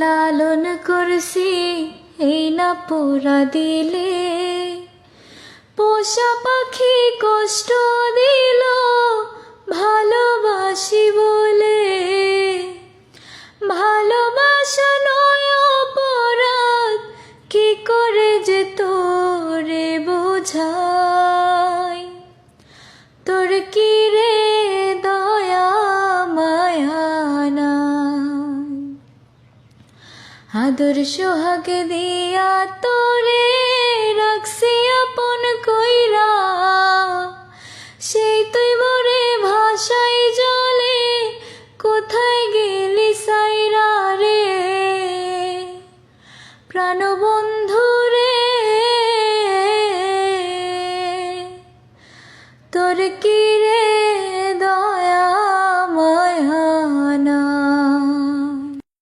লালন করছি এই না পোড়া দিলে, পোষা পাখি কষ্ট দিল ভালোবাসি বলে। ভালোবাসা নয় অপরাধ, কি করে যে তোরে বোঝাই। তোর কি রে দয়া মায়া নাই, আদর সোহাগ দিয়া তোরে রাখছি আপন কইরা।